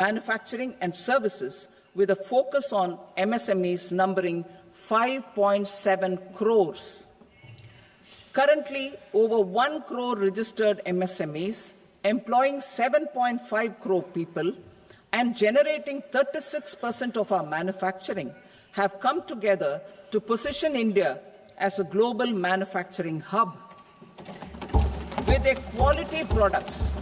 manufacturing and services with a focus on MSMEs numbering 5.7 crores. Currently, over 1 crore registered MSMEs, employing 7.5 crore people and generating 36% of our manufacturing, have come together to position India as a global manufacturing hub. With their quality products,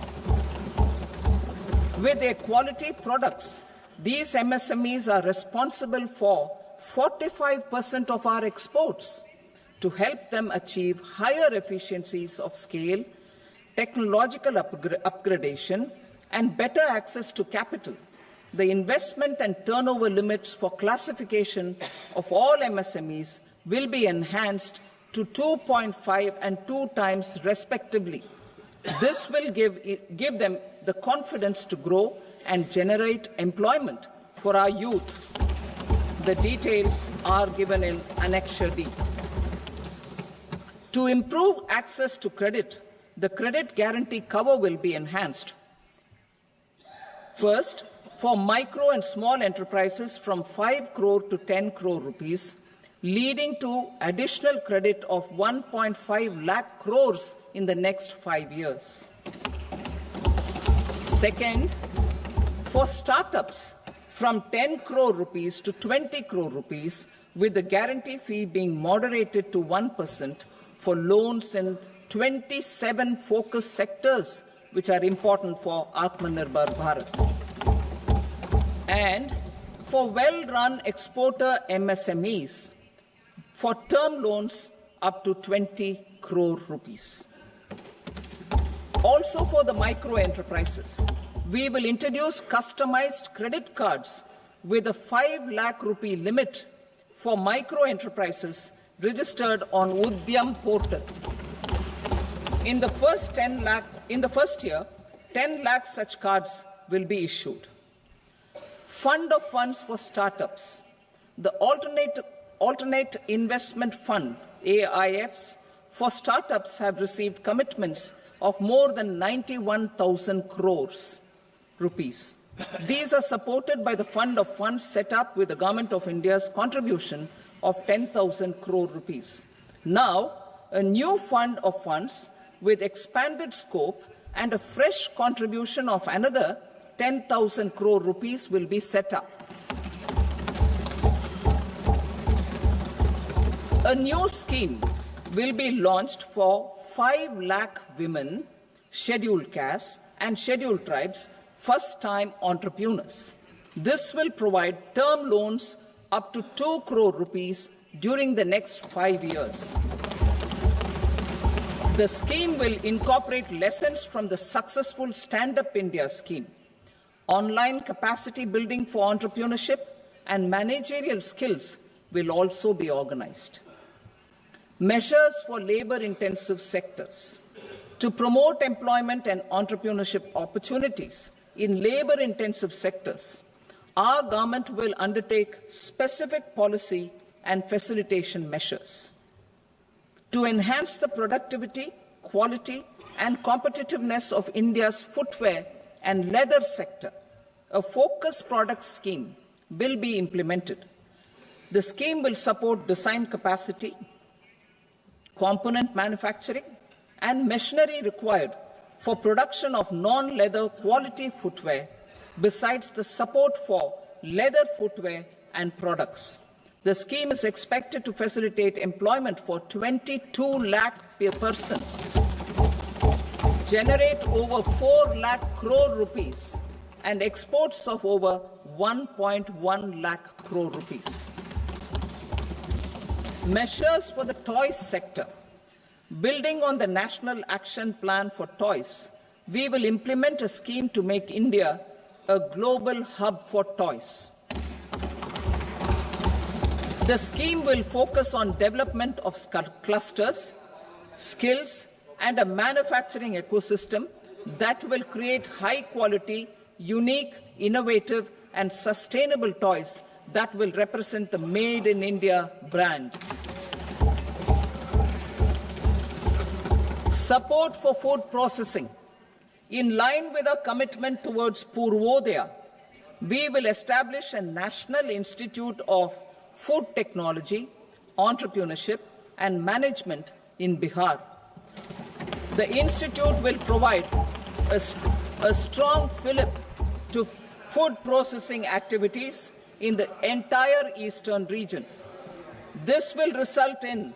these MSMEs are responsible for 45% of our exports. To help them achieve higher efficiencies of scale, technological upgradation, and better access to capital, the investment and turnover limits for classification of all MSMEs will be enhanced to 2.5 and 2 times respectively. This will give them the confidence to grow and generate employment for our youth. The details are given in Annexure D. To improve access to credit, the credit guarantee cover will be enhanced. First, for micro and small enterprises from 5 crore to 10 crore rupees, leading to additional credit of 1.5 lakh crores in the next 5 years. Second, for startups from 10 crore rupees to 20 crore rupees, with the guarantee fee being moderated to 1% for loans in 27 focus sectors which are important for Atmanirbhar Bharat. And for well-run exporter MSMEs, for term loans up to 20 crore rupees. Also for the micro enterprises, we will introduce customized credit cards with a 5 lakh rupee limit for micro enterprises registered on Uddhav portal. In the first year, 10 lakh such cards will be issued. Fund of funds for startups. The alternate investment fund, AIFs, for startups have received commitments of more than 91,000 crores rupees. These are supported by the fund of funds set up with the Government of India's contribution of 10,000 crore rupees. Now, a new fund of funds with expanded scope and a fresh contribution of another 10,000 crore rupees will be set up. A new scheme will be launched for 5 lakh women, scheduled castes and scheduled tribes, first-time entrepreneurs. This will provide term loans up to 2 crore rupees during the next 5 years. The scheme will incorporate lessons from the successful Stand Up India scheme. Online capacity building for entrepreneurship and managerial skills will also be organized. Measures for labor-intensive sectors. To promote employment and entrepreneurship opportunities in labor-intensive sectors, our government will undertake specific policy and facilitation measures. To enhance the productivity, quality, and competitiveness of India's footwear and leather sector, a focus product scheme will be implemented. The scheme will support design capacity, component manufacturing, and machinery required for production of non-leather quality footwear, besides the support for leather footwear and products. The scheme is expected to facilitate employment for 22 lakh persons, generate over 4 lakh crore rupees, and exports of over 1.1 lakh crore rupees. Measures for the toys sector. Building on the National Action Plan for Toys, we will implement a scheme to make India a global hub for toys. The scheme will focus on development of clusters, skills, and a manufacturing ecosystem that will create high-quality, unique, innovative, and sustainable toys that will represent the Made in India brand. Support for food processing. In line with our commitment towards Purvodaya, We will establish a National Institute of Food Technology, Entrepreneurship and Management in Bihar. The institute will provide a strong fillip to food processing activities in the entire eastern region. This will result in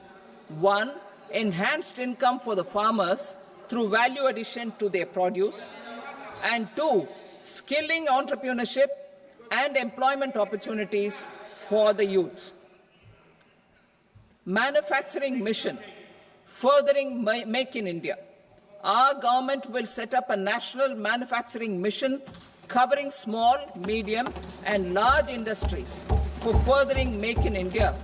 1. Enhanced income for the farmers through value addition to their produce, and 2. Skilling entrepreneurship and employment opportunities for the youth. Manufacturing mission, furthering Make in India. Our government will set up a national manufacturing mission covering small, medium and large industries for furthering Make in India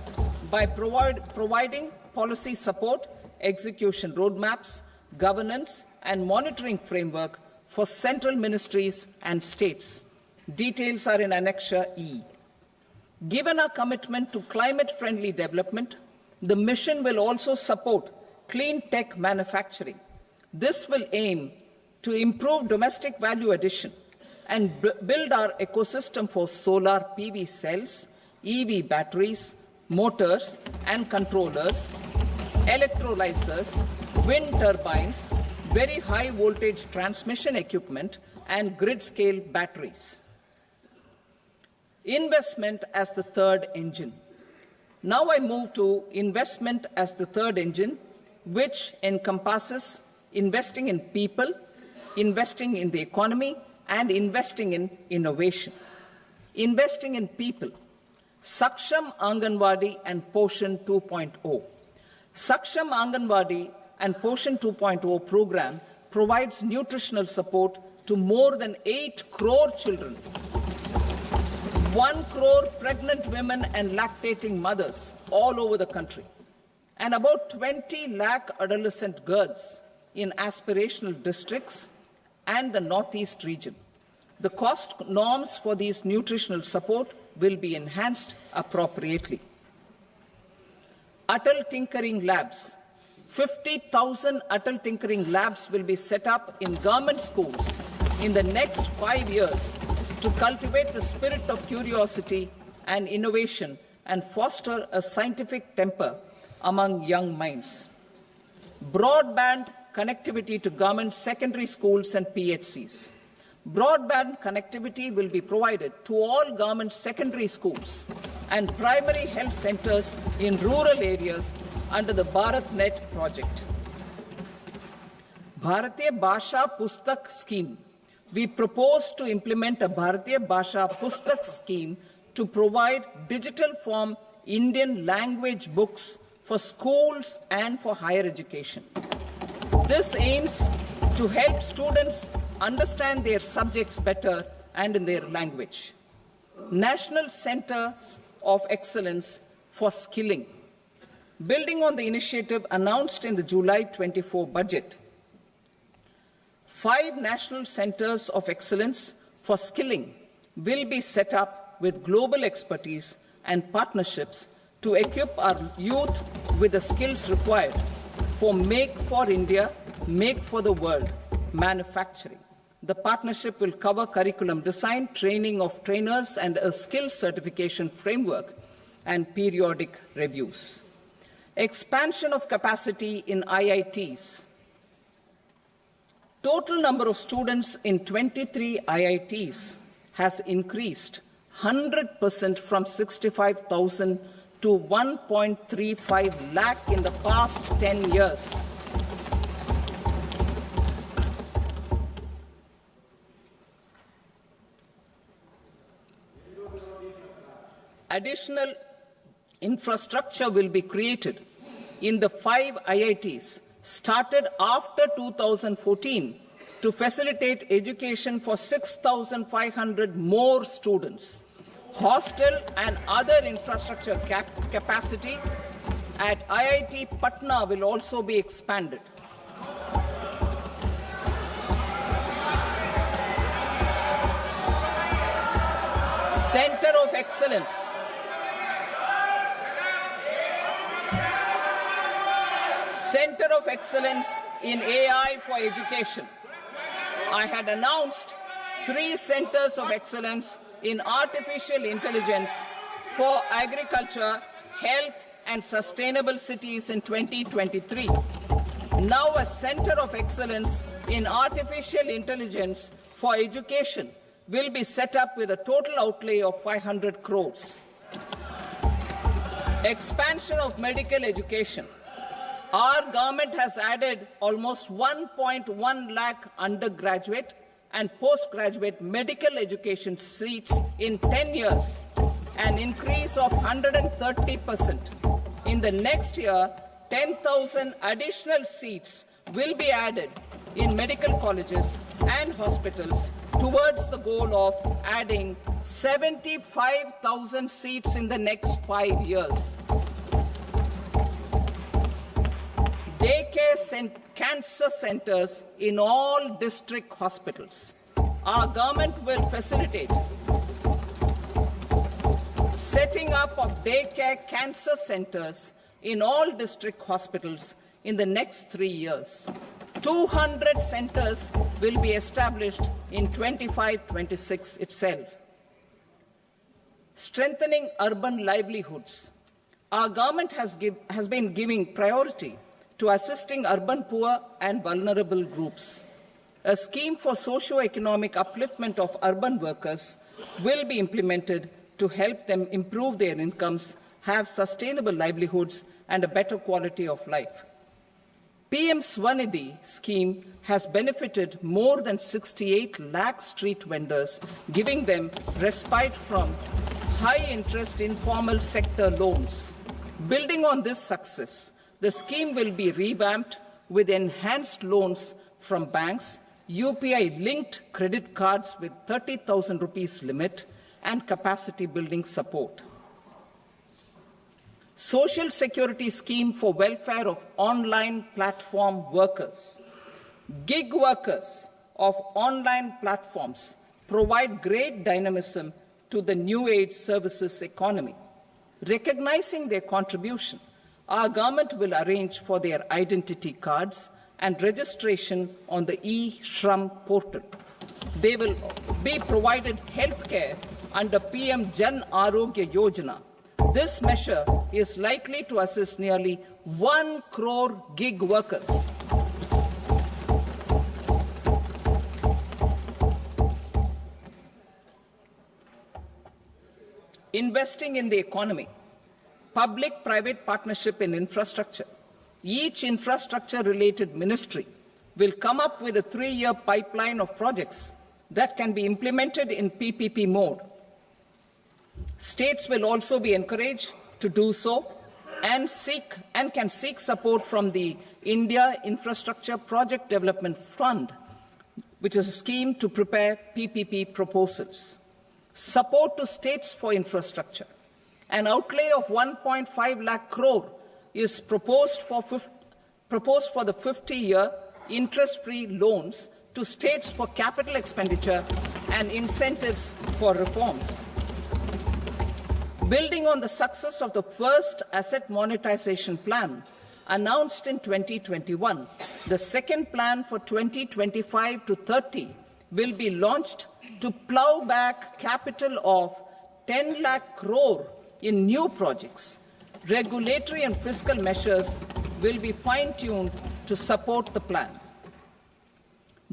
by providing policy support, execution roadmaps, governance and monitoring framework for central ministries and states. Details are in Annexure E. Given our commitment to climate-friendly development, the mission will also support clean tech manufacturing. This will aim to improve domestic value addition and build our ecosystem for solar PV cells, EV batteries, motors and controllers, electrolyzers, wind turbines, very high voltage transmission equipment and grid-scale batteries. Investment as the third engine. Now I move to investment as the third engine, which encompasses investing in people, investing in the economy, and investing in innovation. Investing in people. Saksham Anganwadi and Poshan 2.0. Saksham Anganwadi and Poshan 2.0 program provides nutritional support to more than 8 crore children, 1 crore pregnant women and lactating mothers all over the country, and about 20 lakh adolescent girls in aspirational districts and the Northeast region. The cost norms for these nutritional support will be enhanced appropriately. Atal Tinkering Labs. 50,000 Atal Tinkering Labs will be set up in government schools in the next 5 years to cultivate the spirit of curiosity and innovation and foster a scientific temper among young minds. Broadband connectivity to government secondary schools and PHCs. Broadband connectivity will be provided to all government secondary schools and primary health centers in rural areas under the BharatNet project. Bharatiya Bhasha Pustak Scheme. We propose to implement a Bharatiya Bhasha Pustak scheme to provide digital form Indian language books for schools and for higher education. This aims to help students understand their subjects better and in their language. National Centers of Excellence for Skilling. Building on the initiative announced in the July 24 budget, 5 national centers of excellence for skilling will be set up with global expertise and partnerships to equip our youth with the skills required for Make for India, Make for the World manufacturing. The partnership will cover curriculum design, training of trainers, and a skills certification framework and periodic reviews. Expansion of capacity in IITs. Total number of students in 23 IITs has increased 100% from 65,000 to 1.35 lakh in the past 10 years. Additional infrastructure will be created in the 5 IITs started after 2014 to facilitate education for 6,500 more students. Hostel and other infrastructure capacity at IIT Patna will also be expanded. Center of Excellence. Center of Excellence in AI for Education. I had announced 3 centers of excellence in artificial intelligence for agriculture, health and sustainable cities in 2023. Now a Center of Excellence in Artificial Intelligence for Education will be set up with a total outlay of 500 crores. Expansion of medical education. Our government has added almost 1.1 lakh undergraduate and postgraduate medical education seats in 10 years, an increase of 130%. In the next year, 10,000 additional seats will be added in medical colleges and hospitals towards the goal of adding 75,000 seats in the next 5 years. Daycare cancer centers in all district hospitals. Our government will facilitate setting up of daycare cancer centers in all district hospitals in the next 3 years. 200 centers will be established in 25-26 itself. Strengthening urban livelihoods. Our government has been giving priority to assisting urban poor and vulnerable groups. A scheme for socio-economic upliftment of urban workers will be implemented to help them improve their incomes, have sustainable livelihoods and a better quality of life. PM Swanidhi scheme has benefited more than 68 lakh street vendors, giving them respite from high-interest informal sector loans. Building on this success, the scheme will be revamped with enhanced loans from banks, UPI-linked credit cards with 30,000 rupees limit, and capacity building support. Social Security Scheme for welfare of online platform workers. Gig workers of online platforms provide great dynamism to the new age services economy. Recognizing their contribution, our government will arrange for their identity cards and registration on the e-Shram portal. They will be provided health care under PM Jan Arogya Yojana. This measure is likely to assist nearly 1 crore gig workers. Investing in the economy. Public-private partnership in infrastructure. Each infrastructure-related ministry will come up with a 3-year pipeline of projects that can be implemented in PPP mode. States will also be encouraged to do so and can seek support from the India Infrastructure Project Development Fund, which is a scheme to prepare PPP proposals. Support to states for infrastructure. An outlay of 1.5 lakh crore is proposed for the 50-year interest-free loans to states for capital expenditure and incentives for reforms. Building on the success of the first asset monetization plan announced in 2021, the second plan for 2025 to 30 will be launched to plow back capital of 10 lakh crore in new projects. Regulatory and fiscal measures will be fine-tuned to support the plan.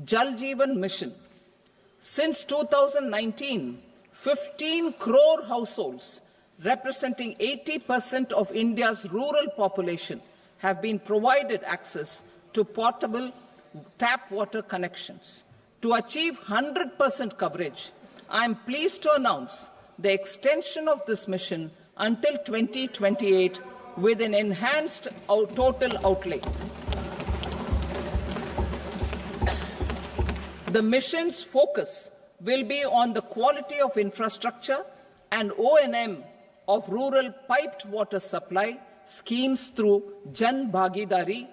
Jal Jeevan Mission. Since 2019, 15 crore households representing 80% of India's rural population have been provided access to portable tap water connections. To achieve 100% coverage, I am pleased to announce the extension of this mission until 2028 with an enhanced total outlay. The mission's focus will be on the quality of infrastructure and O&M of rural piped water supply schemes through Jan Bhagidari.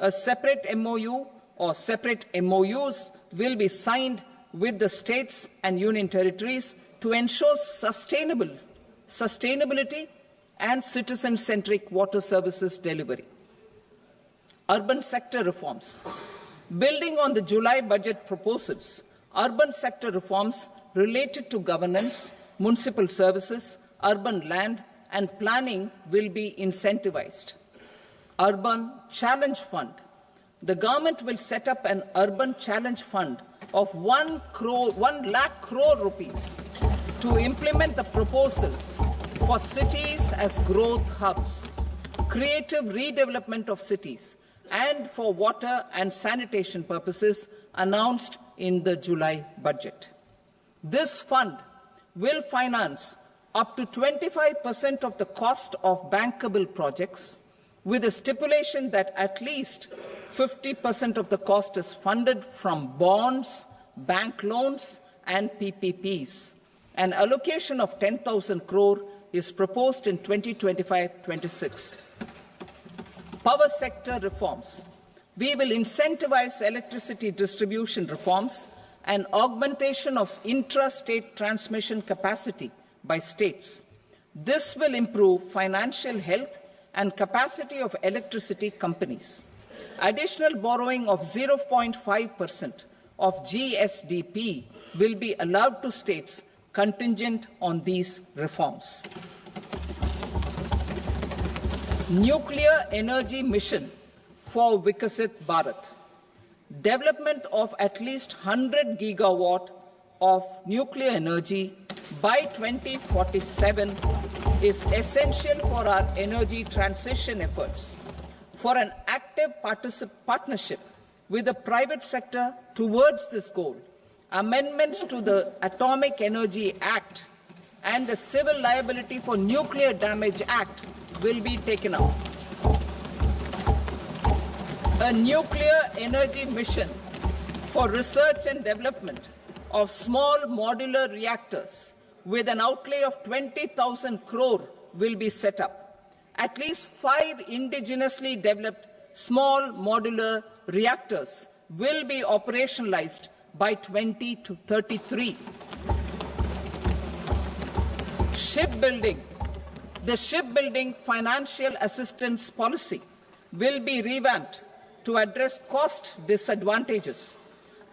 A separate MOU or separate MOUs will be signed with the states and union territories to ensure sustainability and citizen-centric water services delivery. Urban sector reforms. Building on the July budget proposals, urban sector reforms related to governance, municipal services, urban land and planning will be incentivized. Urban Challenge Fund. The government will set up an Urban Challenge Fund of 1 lakh crore rupees to implement the proposals for cities as growth hubs, creative redevelopment of cities, and for water and sanitation purposes announced in the July budget. This fund will finance up to 25% of the cost of bankable projects, with a stipulation that at least 50% of the cost is funded from bonds, bank loans, and PPPs. An allocation of 10,000 crore is proposed in 2025-26. Power sector reforms. We will incentivize electricity distribution reforms and augmentation of intra-state transmission capacity by states. This will improve financial health and capacity of electricity companies. Additional borrowing of 0.5% of GSDP will be allowed to states contingent on these reforms. Nuclear energy mission for Vikasit Bharat. Development of at least 100 gigawatt of nuclear energy by 2047 is essential for our energy transition efforts. For an active partnership with the private sector towards this goal, amendments to the Atomic Energy Act and the Civil Liability for Nuclear Damage Act will be taken up. A nuclear energy mission for research and development of small modular reactors with an outlay of 20,000 crore will be set up. At least 5 indigenously developed small modular reactors will be operationalized by 2033. Shipbuilding. The shipbuilding financial assistance policy will be revamped to address cost disadvantages.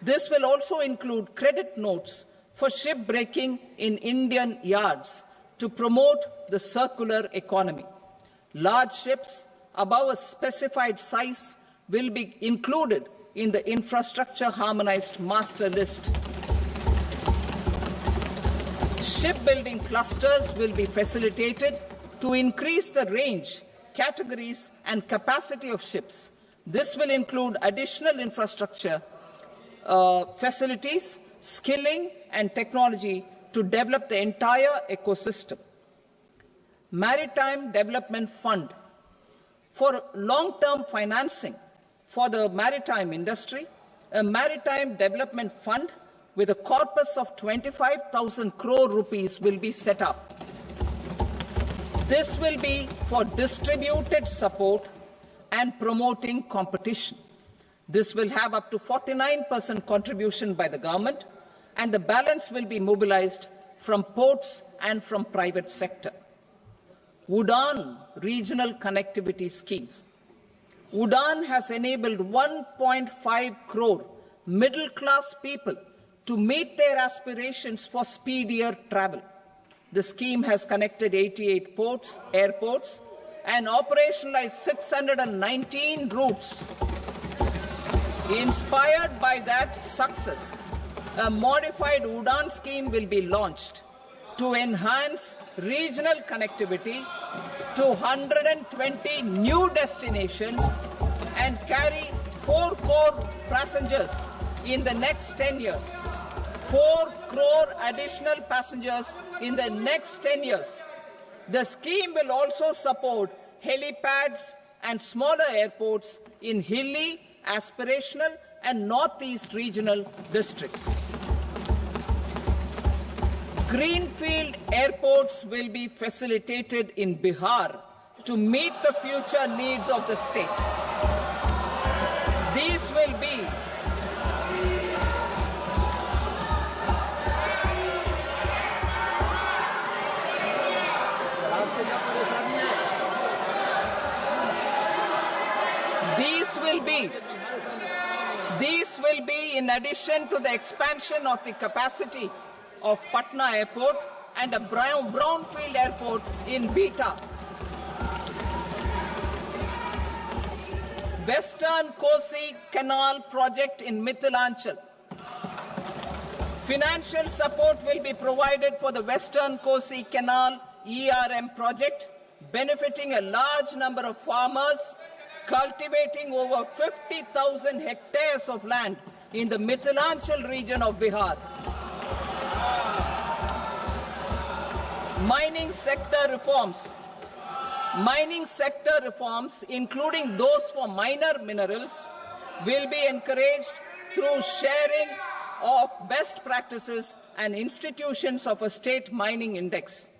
This will also include credit notes for shipbreaking in Indian yards to promote the circular economy. Large ships above a specified size will be included in the infrastructure harmonized master list. Shipbuilding clusters will be facilitated to increase the range, categories, and capacity of ships. This will include additional infrastructure, facilities, skilling, and technology to develop the entire ecosystem. Maritime Development Fund. For long-term financing for the maritime industry, a Maritime Development Fund with a corpus of 25,000 crore rupees will be set up. This will be for distributed support and promoting competition. This will have up to 49% contribution by the government, and the balance will be mobilized from ports and from private sector. Udaan regional connectivity schemes. Udaan has enabled 1.5 crore middle-class people to meet their aspirations for speedier travel. The scheme has connected 88 airports, and operationalized 619 routes. Inspired by that success, a modified Udaan scheme will be launched to enhance regional connectivity to 120 new destinations and carry 4 crore passengers in the next 10 years. 4 crore additional passengers in the next 10 years. The scheme will also support helipads and smaller airports in hilly, aspirational, and northeast regional districts. Greenfield airports will be facilitated in Bihar to meet the future needs of the state. These will be These will be in addition to the expansion of the capacity of Patna Airport and a brownfield airport in Beta. Western Kosi Canal project in Mithilanchal. Financial support will be provided for the Western Kosi Canal ERM project, benefiting a large number of farmers cultivating over 50,000 hectares of land in the Mithilanchal region of Bihar. Mining sector reforms. Mining sector reforms, including those for minor minerals, will be encouraged through sharing of best practices and institutions of a state mining index.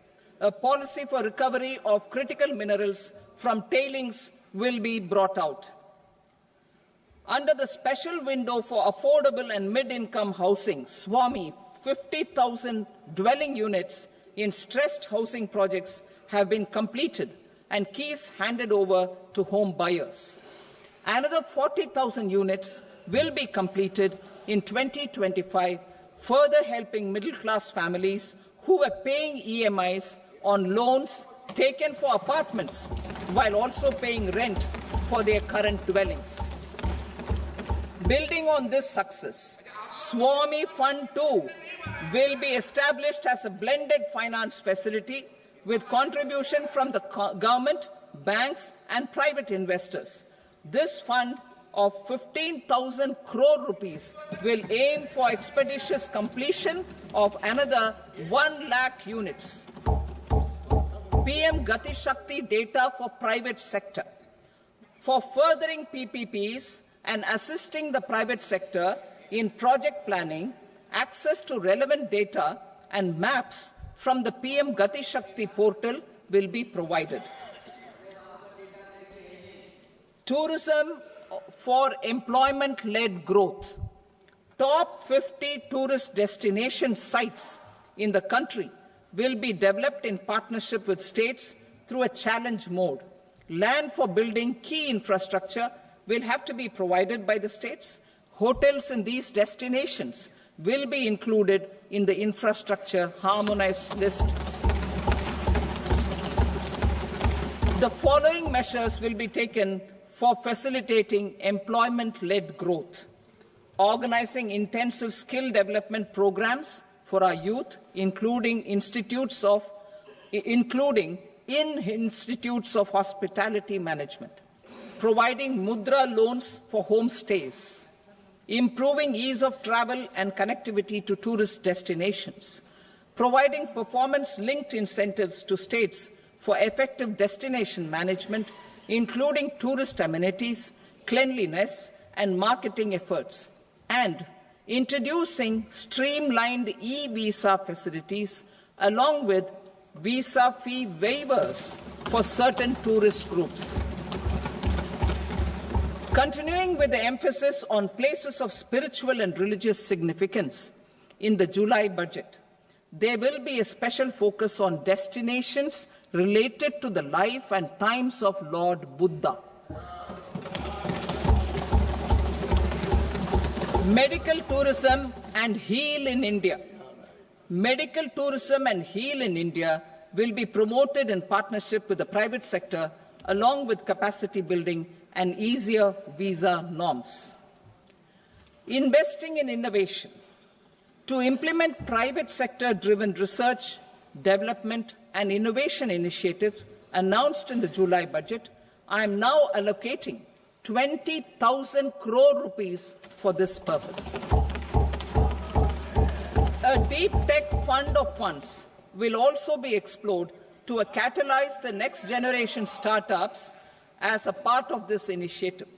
A policy for recovery of critical minerals from tailings will be brought out. Under the special window for affordable and mid-income housing, SWAMI, 50,000 dwelling units in stressed housing projects have been completed and keys handed over to home buyers. Another 40,000 units will be completed in 2025, further helping middle-class families who were paying EMIs on loans taken for apartments while also paying rent for their current dwellings. Building on this success, SWAMI Fund 2 will be established as a blended finance facility with contribution from the government, banks and private investors. This fund of 15,000 crore rupees will aim for expeditious completion of another 1 lakh units. PM Gati Shakti data for private sector. For furthering PPPs and assisting the private sector in project planning, access to relevant data and maps from the PM Gati Shakti portal will be provided. Tourism for employment-led growth. Top 50 tourist destination sites in the country will be developed in partnership with states through a challenge mode. Land for building key infrastructure will have to be provided by the states. Hotels in these destinations will be included in the infrastructure harmonized list. The following measures will be taken for facilitating employment-led growth: organizing intensive skill development programs for our youth, including in institutes of hospitality management, providing mudra loans for homestays, improving ease of travel and connectivity to tourist destinations, providing performance-linked incentives to states for effective destination management, including tourist amenities, cleanliness, and marketing efforts, and introducing streamlined e-visa facilities along with visa fee waivers for certain tourist groups. Continuing with the emphasis on places of spiritual and religious significance, in the July budget, there will be a special focus on destinations related to the life and times of Lord Buddha. Medical tourism and heal in India. Medical tourism and heal in India will be promoted in partnership with the private sector, along with capacity building and easier visa norms. Investing in innovation. To implement private sector-driven research, development, and innovation initiatives announced in the July budget, I am now allocating 20,000 crore rupees for this purpose. A deep tech fund of funds will also be explored to catalyze the next generation startups as a part of this initiative.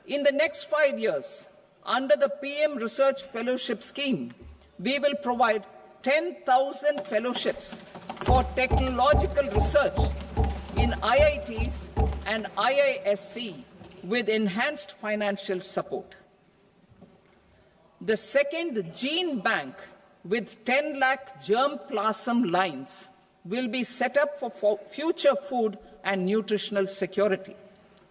In the next 5 years, under the PM Research Fellowship Scheme, we will provide 10,000 fellowships for technological research in IITs and IISc with enhanced financial support. The second gene bank with 10 lakh germplasm lines will be set up for future food and nutritional security.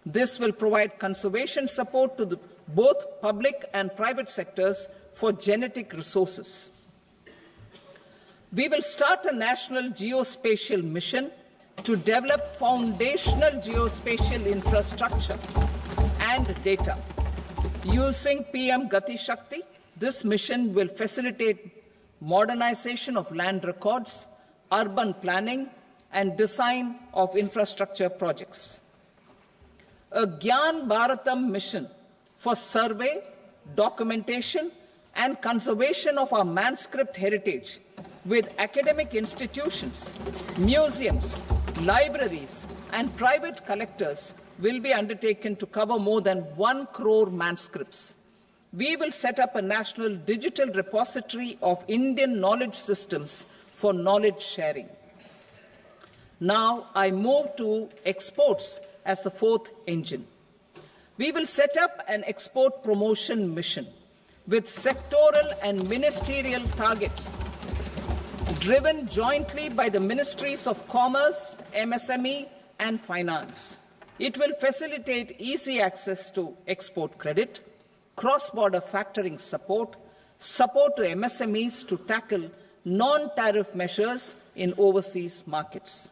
This will provide conservation support to both public and private sectors for genetic resources. We will start a national geospatial mission to develop foundational geospatial infrastructure and data. Using PM Gati Shakti, this mission will facilitate modernization of land records, urban planning, and design of infrastructure projects. A Gyan Bharatam mission for survey, documentation, and conservation of our manuscript heritage with academic institutions, museums, libraries, and private collectors will be undertaken to cover more than 1 crore manuscripts. We will set up a national digital repository of Indian knowledge systems for knowledge sharing. Now I move to exports as the fourth engine. We will set up an export promotion mission with sectoral and ministerial targets driven jointly by the Ministries of Commerce, MSME, and Finance. It will facilitate easy access to export credit, cross-border factoring support, support to MSMEs to tackle non-tariff measures in overseas markets.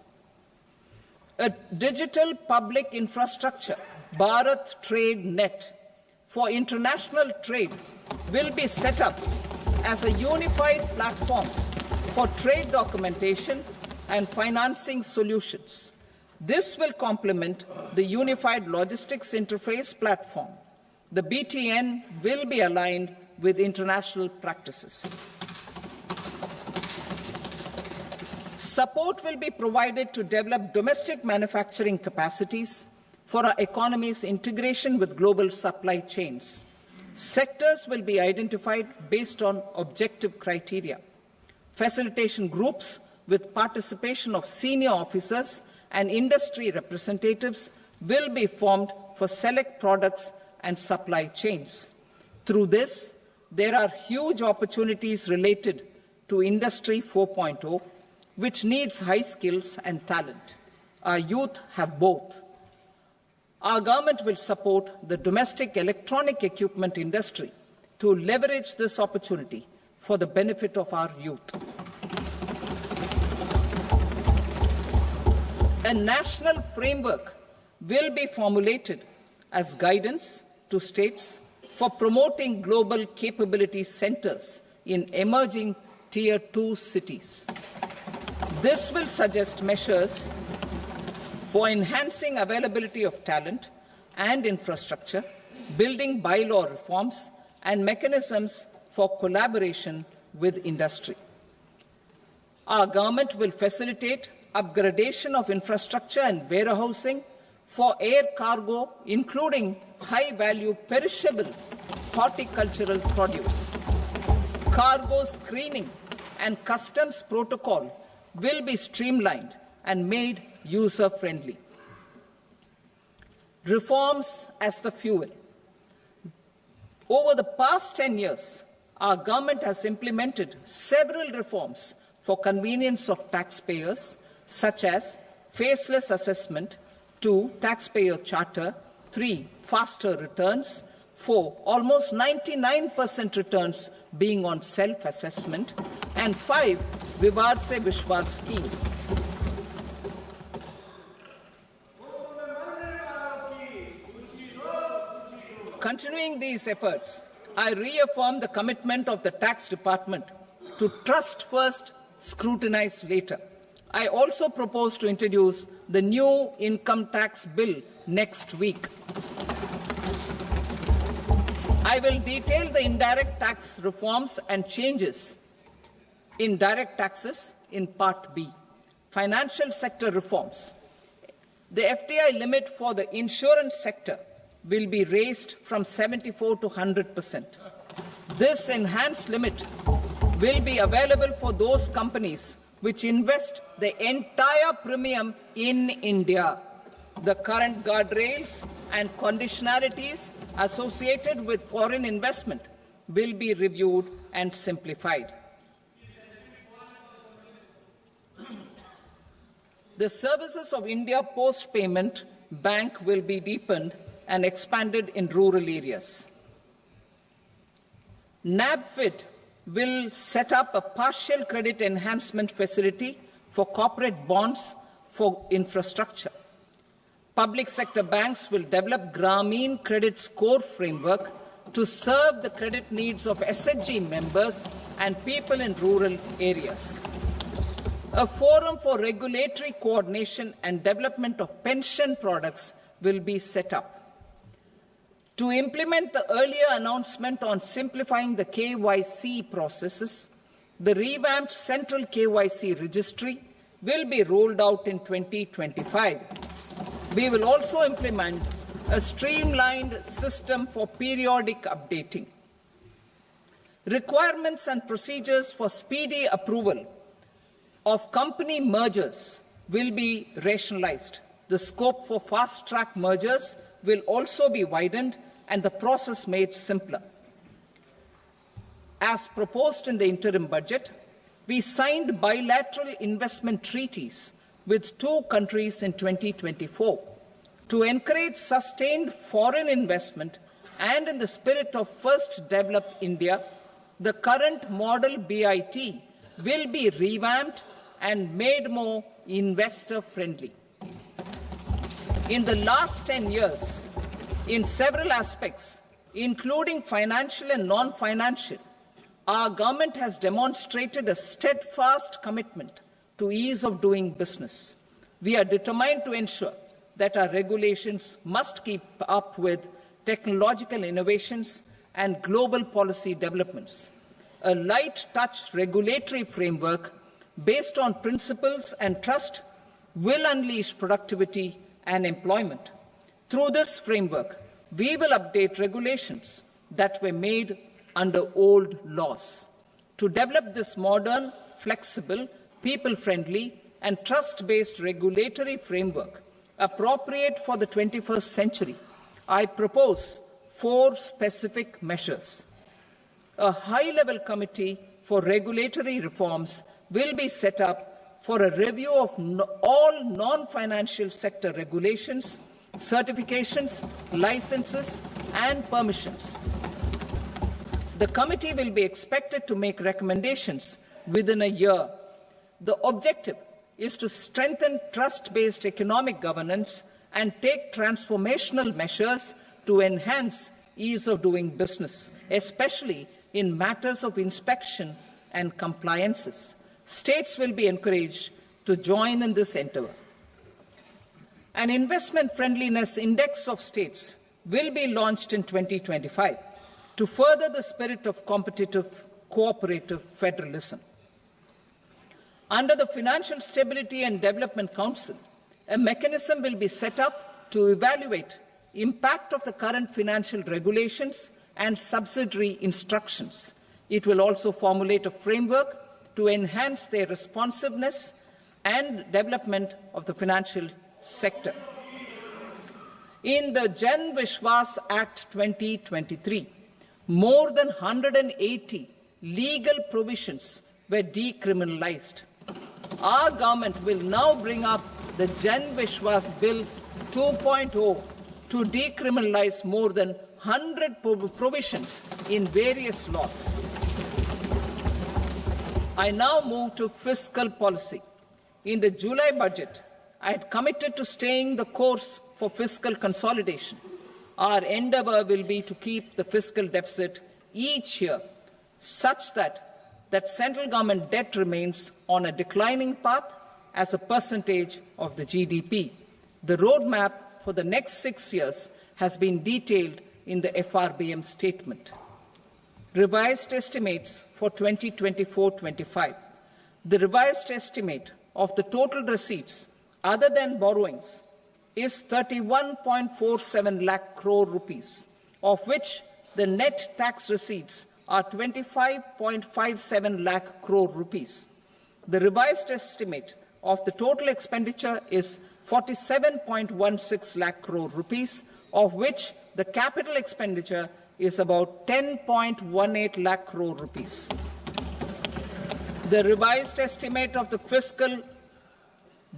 A digital public infrastructure, Bharat Trade Net, for international trade will be set up as a unified platform for trade documentation and financing solutions. This will complement the Unified Logistics Interface platform. The BTN will be aligned with international practices. Support will be provided to develop domestic manufacturing capacities for our economy's integration with global supply chains. Sectors will be identified based on objective criteria. Facilitation groups with participation of senior officers and industry representatives will be formed for select products and supply chains. Through this, there are huge opportunities related to Industry 4.0, which needs high skills and talent. Our youth have both. Our government will support the domestic electronic equipment industry to leverage this opportunity for the benefit of our youth. A national framework will be formulated as guidance to states for promoting global capability centers in emerging Tier 2 cities. This will suggest measures for enhancing availability of talent and infrastructure, building bylaw reforms, and mechanisms for collaboration with industry. Our government will facilitate upgradation of infrastructure and warehousing for air cargo, including high-value perishable horticultural produce. Cargo screening and customs protocol will be streamlined and made user-friendly. Reforms as the fuel. Over the past 10 years, our government has implemented several reforms for convenience of taxpayers, such as faceless assessment, 2, taxpayer charter, 3, faster returns, 4, almost 99% returns being on self-assessment, and 5, Vivad Se Vishwas scheme. Continuing these efforts, I reaffirm the commitment of the Tax Department to trust first, scrutinize later. I also propose to introduce the new income tax bill next week. I will detail the indirect tax reforms and changes in direct taxes in Part B. Financial sector reforms. The FDI limit for the insurance sector will be raised from 74 to 100%. This enhanced limit will be available for those companies which invest the entire premium in India. The current guardrails and conditionalities associated with foreign investment will be reviewed and simplified. The services of India Post Payment Bank will be deepened and expanded in rural areas. NABFID will set up a partial credit enhancement facility for corporate bonds for infrastructure. Public sector banks will develop Grameen Credit Score Framework to serve the credit needs of SHG members and people in rural areas. A forum for regulatory coordination and development of pension products will be set up. To implement the earlier announcement on simplifying the KYC processes, the revamped Central KYC Registry will be rolled out in 2025. We will also implement a streamlined system for periodic updating. Requirements and procedures for speedy approval of company mergers will be rationalized. The scope for fast-track mergers will also be widened and the process made simpler. As proposed in the interim budget, we signed bilateral investment treaties with 2 countries in 2024 to encourage sustained foreign investment, and in the spirit of First Develop India, the current model BIT will be revamped and made more investor-friendly. In the last 10 years, in several aspects, including financial and non-financial, our government has demonstrated a steadfast commitment to ease of doing business. We are determined to ensure that our regulations must keep up with technological innovations and global policy developments. A light-touch regulatory framework based on principles and trust will unleash productivity and employment. Through this framework, we will update regulations that were made under old laws. To develop this modern, flexible, people-friendly and trust-based regulatory framework appropriate for the 21st century, I propose 4 specific measures. A high-level committee for regulatory reforms will be set up for a review of all non-financial sector regulations, certifications, licenses, and permissions. The committee will be expected to make recommendations within a year. The objective is to strengthen trust-based economic governance and take transformational measures to enhance ease of doing business, especially in matters of inspection and compliances. States will be encouraged to join in this endeavour. An investment friendliness index of states will be launched in 2025 to further the spirit of competitive, cooperative federalism. Under the Financial Stability and Development Council, a mechanism will be set up to evaluate impact of the current financial regulations and subsidiary instructions. It will also formulate a framework to enhance their responsiveness and development of the financial sector. In the Jan Vishwas Act 2023, more than 180 legal provisions were decriminalized. Our government will now bring up the Jan Vishwas Bill 2.0 to decriminalize more than 100 provisions in various laws. I now move to fiscal policy. In the July budget, I had committed to staying the course for fiscal consolidation. Our endeavour will be to keep the fiscal deficit each year such that central government debt remains on a declining path as a percentage of the GDP. The roadmap for the next 6 years has been detailed in the FRBM statement. Revised estimates for 2024-25. The revised estimate of the total receipts other than borrowings is 31.47 lakh crore rupees, of which the net tax receipts are 25.57 lakh crore rupees. The revised estimate of the total expenditure is 47.16 lakh crore rupees, of which the capital expenditure is about 10.18 lakh crore rupees. The revised estimate of the fiscal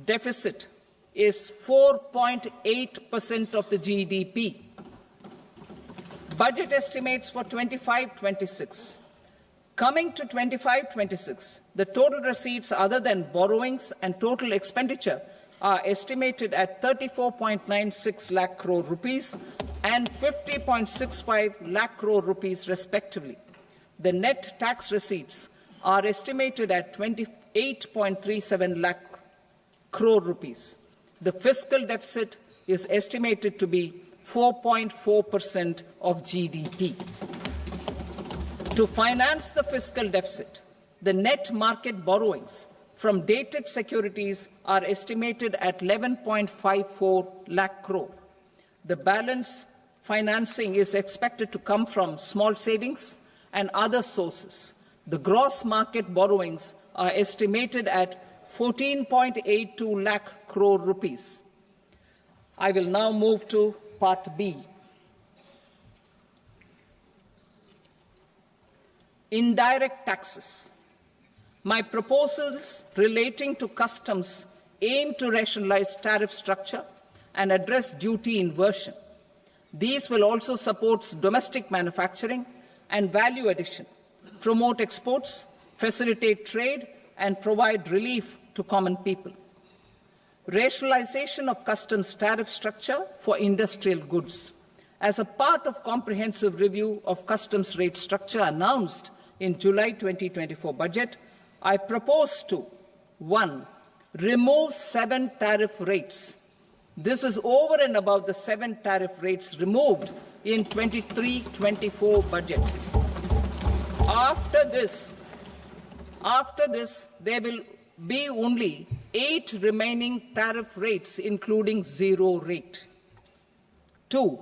deficit is 4.8% of the GDP. Budget estimates for 25-26. Coming to 25-26, the total receipts other than borrowings and total expenditure are estimated at 34.96 lakh crore rupees and 50.65 lakh crore rupees respectively. The net tax receipts are estimated at 28.37 lakh crore rupees. The fiscal deficit is estimated to be 4.4% of GDP. To finance the fiscal deficit, the net market borrowings from dated securities are estimated at 11.54 lakh crore. The balance financing is expected to come from small savings and other sources. The gross market borrowings are estimated at 14.82 lakh crore rupees. I will now move to Part B. Indirect taxes. My proposals relating to customs aim to rationalize tariff structure and address duty inversion. These will also support domestic manufacturing and value addition, promote exports, facilitate trade, and provide relief to common people. Rationalization of customs tariff structure for industrial goods. As a part of comprehensive review of customs rate structure announced in July 2024 budget, I propose to 1. Remove 7 tariff rates. This is over and above the 7 tariff rates removed in 23-24 budget. After this, there will be only 8 remaining tariff rates, including 0 rate. 2.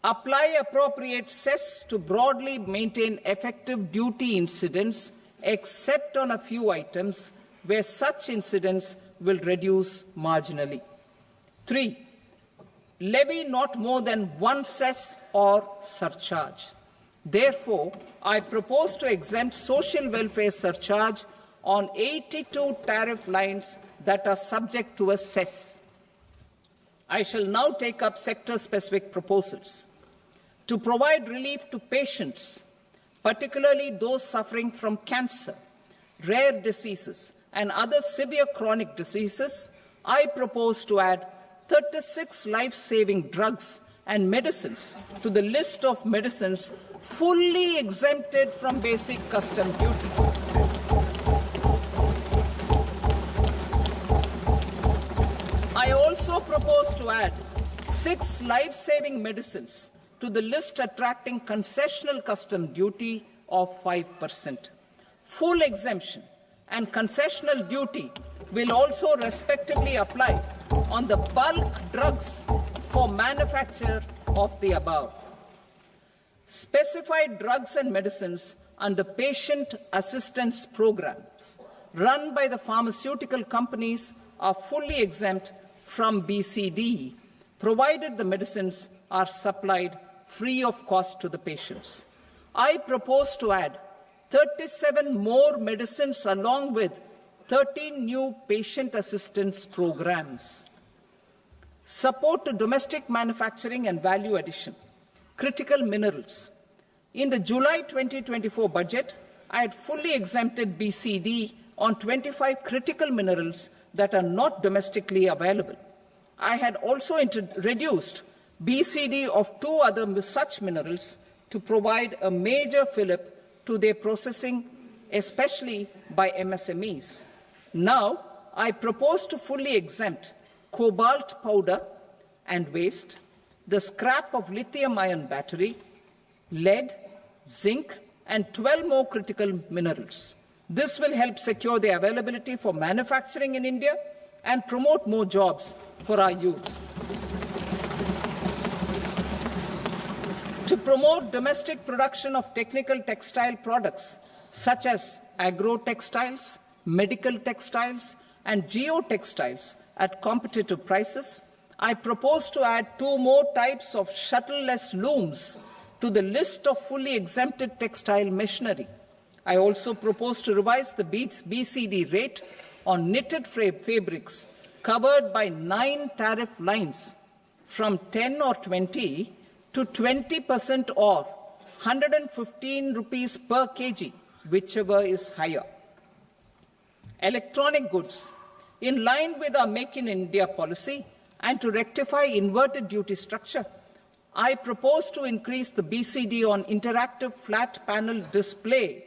Apply appropriate cess to broadly maintain effective duty incidence, except on a few items where such incidence will reduce marginally. 3. Levy not more than 1 cess or surcharge. Therefore, I propose to exempt social welfare surcharge on 82 tariff lines that are subject to a cess. I shall now take up sector-specific proposals. To provide relief to patients, particularly those suffering from cancer, rare diseases, and other severe chronic diseases, I propose to add 36 life-saving drugs and medicines to the list of medicines fully exempted from basic custom duty. I also propose to add 6 life-saving medicines to the list attracting concessional custom duty of 5%. Full exemption and concessional duty will also respectively apply on the bulk drugs for manufacture of the above. Specified drugs and medicines under patient assistance programs run by the pharmaceutical companies are fully exempt from BCD, provided the medicines are supplied free of cost to the patients. I propose to add 37 more medicines along with 13 new patient assistance programs. Support to domestic manufacturing and value addition. Critical minerals. In the July 2024 budget, I had fully exempted BCD on 25 critical minerals that are not domestically available. I had also reduced BCD of 2 other such minerals to provide a major fillip to their processing, especially by MSMEs. Now, I propose to fully exempt cobalt powder and waste, the scrap of lithium-ion battery, lead, zinc, and 12 more critical minerals. This will help secure their availability for manufacturing in India and promote more jobs for our youth. To promote domestic production of technical textile products such as agro-textiles, medical textiles, and geotextiles at competitive prices, I propose to add 2 more types of shuttle-less looms to the list of fully exempted textile machinery. I also propose to revise the BCD rate on knitted fabrics covered by 9 tariff lines from 10 or 20 to 20% or 115 rupees per kg whichever is higher. Electronic goods. In line with our Make in India policy and to rectify inverted duty structure, I propose to increase the BCD on interactive flat panel display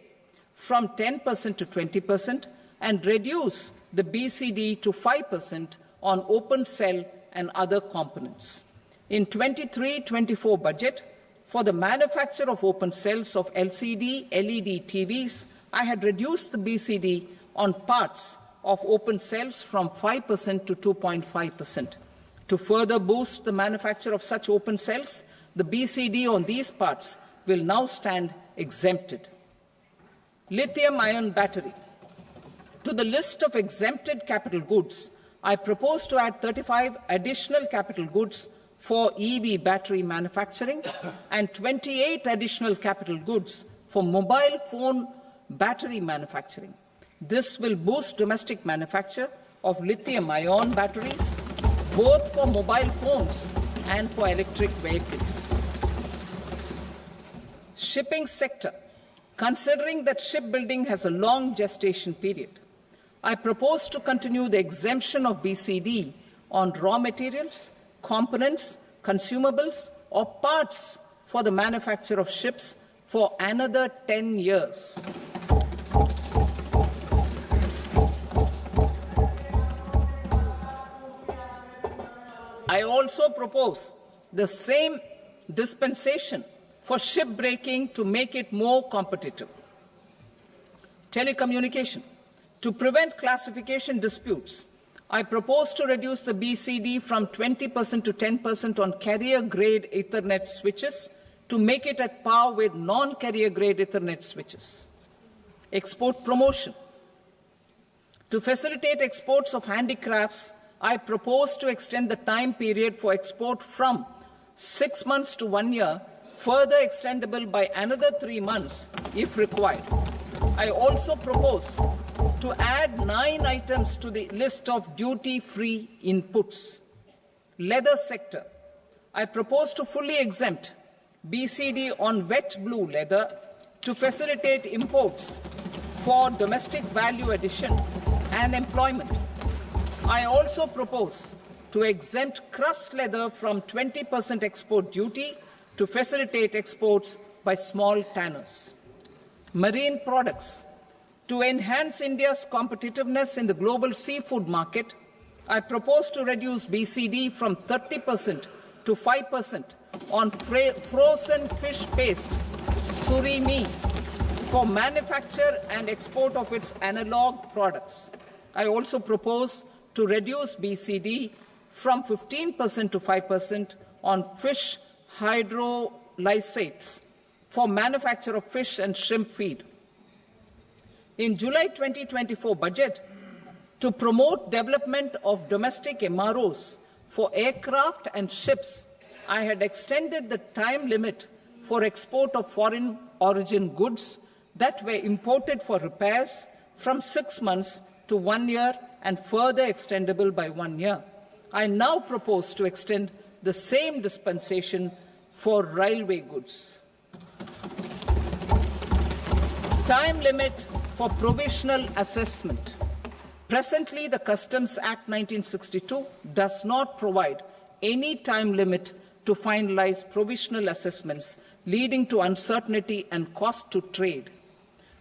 from 10% to 20% and reduce the BCD to 5% on open cell and other components. In 23-24 budget, for the manufacture of open cells of LCD, LED TVs, I had reduced the BCD on parts of open cells from 5% to 2.5%. To further boost the manufacture of such open cells, the BCD on these parts will now stand exempted. Lithium-ion battery. To the list of exempted capital goods, I propose to add 35 additional capital goods for EV battery manufacturing and 28 additional capital goods for mobile phone battery manufacturing. This will boost domestic manufacture of lithium-ion batteries, both for mobile phones and for electric vehicles. Shipping sector. Considering that shipbuilding has a long gestation period, I propose to continue the exemption of BCD on raw materials, components, consumables, or parts for the manufacture of ships for another 10 years. I also propose the same dispensation for shipbreaking to make it more competitive. Telecommunication. To prevent classification disputes, I propose to reduce the BCD from 20% to 10% on carrier-grade Ethernet switches to make it at par with non-carrier-grade Ethernet switches. Export promotion. To facilitate exports of handicrafts, I propose to extend the time period for export from 6 months to 1 year, further extendable by another 3 months if required. I also propose to add 9 items to the list of duty-free inputs. Leather sector. I propose to fully exempt BCD on wet blue leather to facilitate imports for domestic value addition and employment. I also propose to exempt crust leather from 20% export duty to facilitate exports by small tanners. Marine products. To enhance India's competitiveness in the global seafood market, I propose to reduce BCD from 30% to 5% on frozen fish paste, surimi, for manufacture and export of its analog products. I also propose to reduce BCD from 15% to 5% on fish hydrolysates for manufacture of fish and shrimp feed. In July 2024 budget, to promote development of domestic MROs for aircraft and ships, I had extended the time limit for export of foreign origin goods that were imported for repairs from 6 months to 1 year and further extendable by 1 year. I now propose to extend the same dispensation for railway goods. Time limit for provisional assessment. Presently, the Customs Act 1962 does not provide any time limit to finalize provisional assessments, leading to uncertainty and cost to trade.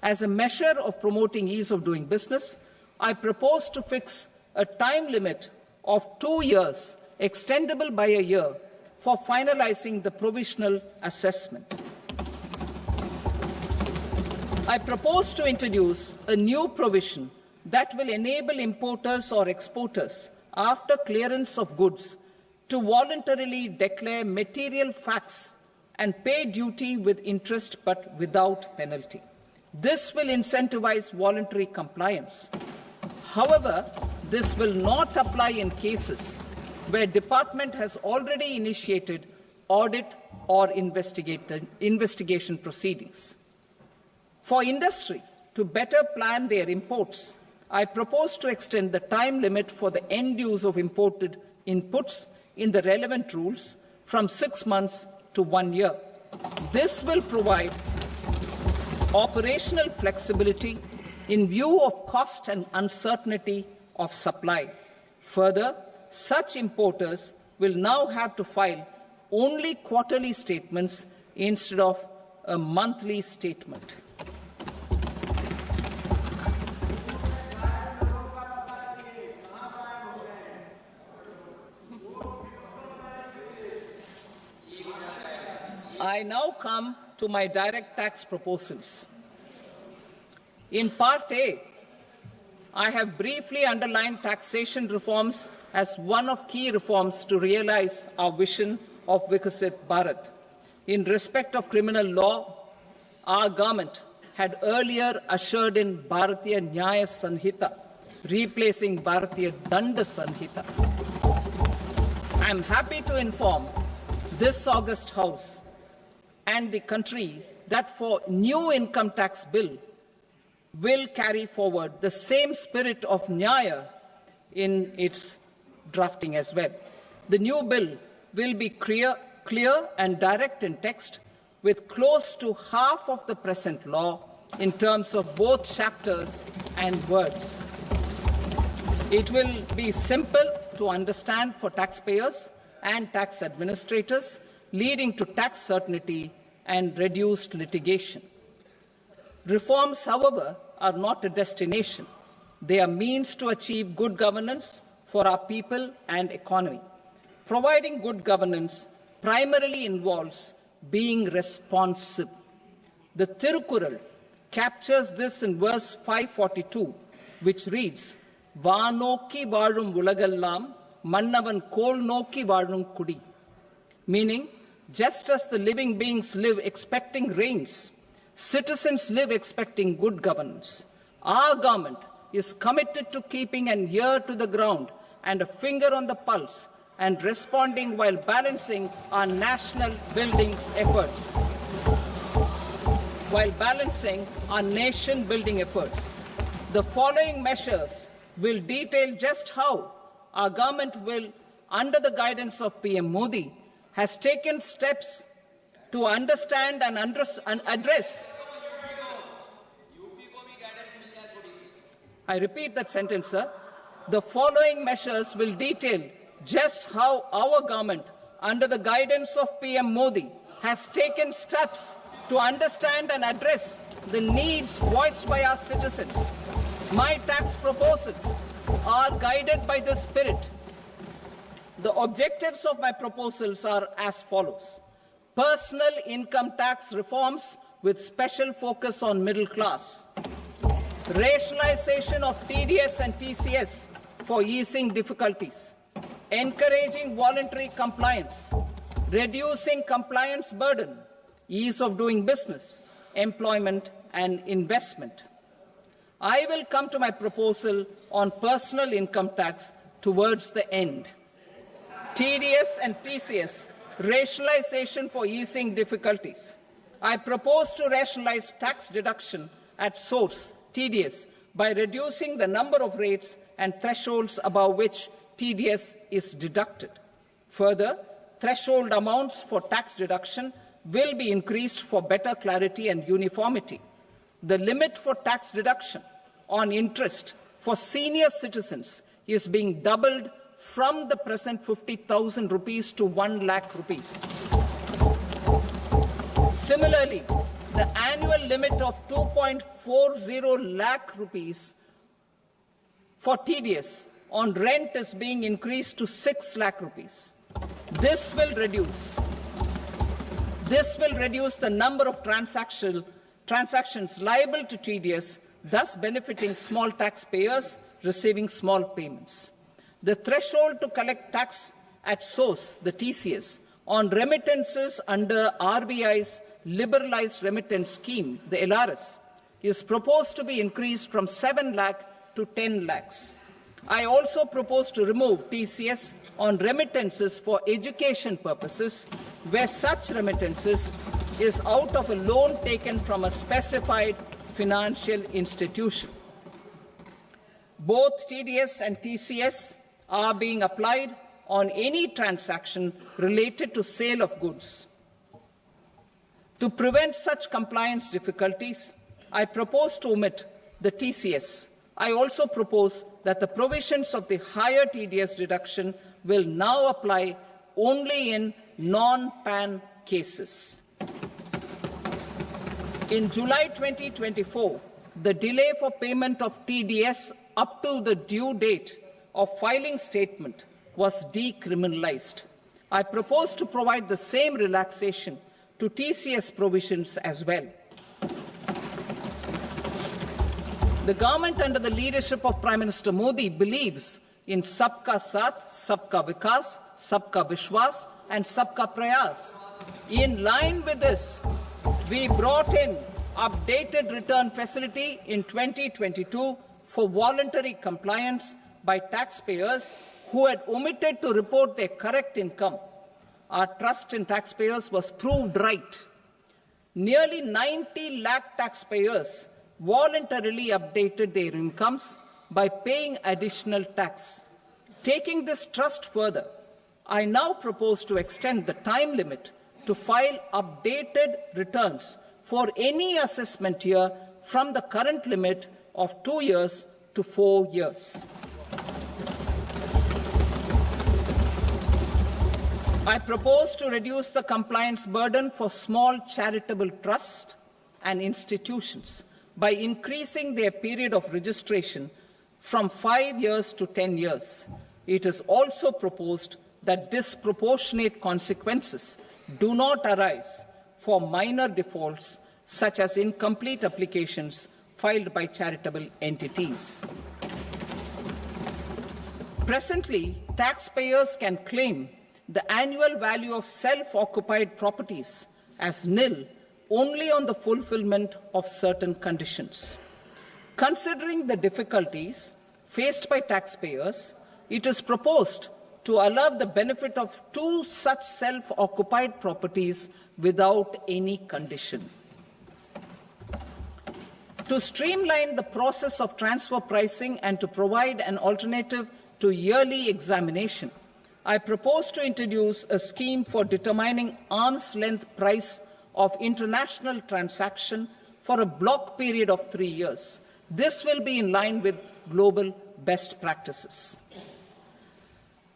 As a measure of promoting ease of doing business, I propose to fix a time limit of 2 years, extendable by a year, for finalizing the provisional assessment. I propose to introduce a new provision that will enable importers or exporters, after clearance of goods, to voluntarily declare material facts and pay duty with interest but without penalty. This will incentivize voluntary compliance. However, this will not apply in cases where department has already initiated audit or investigation proceedings. For industry to better plan their imports, I propose to extend the time limit for the end use of imported inputs in the relevant rules from 6 months to 1 year. This will provide operational flexibility in view of cost and uncertainty of supply. Further, such importers will now have to file only quarterly statements instead of a monthly statement. I now come to my direct tax proposals. In Part A, I have briefly underlined taxation reforms as one of key reforms to realize our vision of Vikasit Bharat. In respect of criminal law, our government had earlier ushered in Bharatiya Nyaya Sanhita, replacing Bharatiya Danda Sanhita. I am happy to inform this august House and the country that for new income tax bill will carry forward the same spirit of Nyaya in its drafting as well. The new bill will be clear and direct in text, with close to half of the present law in terms of both chapters and words. It will be simple to understand for taxpayers and tax administrators, leading to tax certainty and reduced litigation. Reforms, however, are not a destination. They are means to achieve good governance for our people and economy. Providing good governance primarily involves being responsive. The Tirukural captures this in verse 542, which reads, "Vaanokki vaazhum ulagallam, mannavan kol nokki vaazhum kudi," meaning, just as the living beings live expecting rains, citizens live expecting good governance. Our government is committed to keeping an ear to the ground and a finger on the pulse and responding while balancing our national building efforts. The following measures will detail just how our government will, under the guidance of PM Modi, has taken steps to understand and address. I repeat that sentence, sir. The following measures will detail just how our government, under the guidance of PM Modi, has taken steps to understand and address the needs voiced by our citizens. My tax proposals are guided by this spirit. The objectives of my proposals are as follows. Personal income tax reforms with special focus on middle class. Rationalization of TDS and TCS for easing difficulties. Encouraging voluntary compliance. Reducing compliance burden. Ease of doing business. Employment and investment. I will come to my proposal on personal income tax towards the end. TDS and TCS, rationalization for easing difficulties. I propose to rationalize tax deduction at source, TDS, by reducing the number of rates and thresholds above which TDS is deducted. Further, threshold amounts for tax deduction will be increased for better clarity and uniformity. The limit for tax deduction on interest for senior citizens is being doubled from the present 50,000 rupees to 1 lakh rupees. Similarly, the annual limit of 2.40 lakh rupees for TDS on rent is being increased to 6 lakh rupees. This will reduce the number of transactions liable to TDS, thus benefiting small taxpayers receiving small payments. The threshold to collect tax at source, the TCS, on remittances under RBI's liberalized remittance scheme, the LRS, is proposed to be increased from 7 lakh to 10 lakhs. I also propose to remove TCS on remittances for education purposes, where such remittances is out of a loan taken from a specified financial institution. Both TDS and TCS are being applied on any transaction related to sale of goods. To prevent such compliance difficulties, I propose to omit the TCS. I also propose that the provisions of the higher TDS deduction will now apply only in non-PAN cases. In July 2024, the delay for payment of TDS up to the due date of filing statement was decriminalized. I propose to provide the same relaxation to TCS provisions as well. The government under the leadership of Prime Minister Modi believes in Sabka Saath, Sabka Vikas, Sabka Vishwas and Sabka Prayas. In line with this, we brought in updated return facility in 2022 for voluntary compliance by taxpayers who had omitted to report their correct income. Our trust in taxpayers was proved right. Nearly 90 lakh taxpayers voluntarily updated their incomes by paying additional tax. Taking this trust further, I now propose to extend the time limit to file updated returns for any assessment year from the current limit of 2 years to 4 years. I propose to reduce the compliance burden for small charitable trusts and institutions by increasing their period of registration from 5 years to 10 years. It is also proposed that disproportionate consequences do not arise for minor defaults such as incomplete applications filed by charitable entities. Presently, taxpayers can claim the annual value of self-occupied properties as nil only on the fulfillment of certain conditions. Considering the difficulties faced by taxpayers, it is proposed to allow the benefit of 2 such self-occupied properties without any condition. To streamline the process of transfer pricing and to provide an alternative to yearly examination, I propose to introduce a scheme for determining arm's length price of international transaction for a block period of 3 years. This will be in line with global best practices.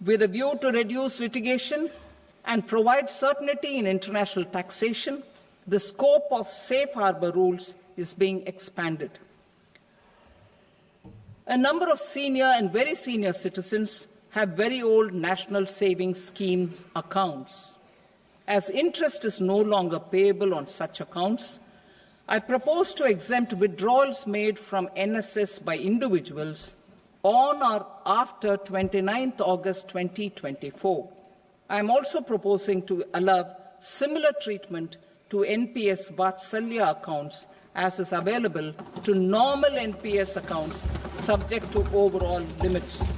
With a view to reduce litigation and provide certainty in international taxation, the scope of safe harbor rules is being expanded. A number of senior and very senior citizens have very old national savings scheme accounts. As interest is no longer payable on such accounts, I propose to exempt withdrawals made from NSS by individuals on or after 29th August 2024. I am also proposing to allow similar treatment to NPS Vatsalya accounts as is available to normal NPS accounts subject to overall limits.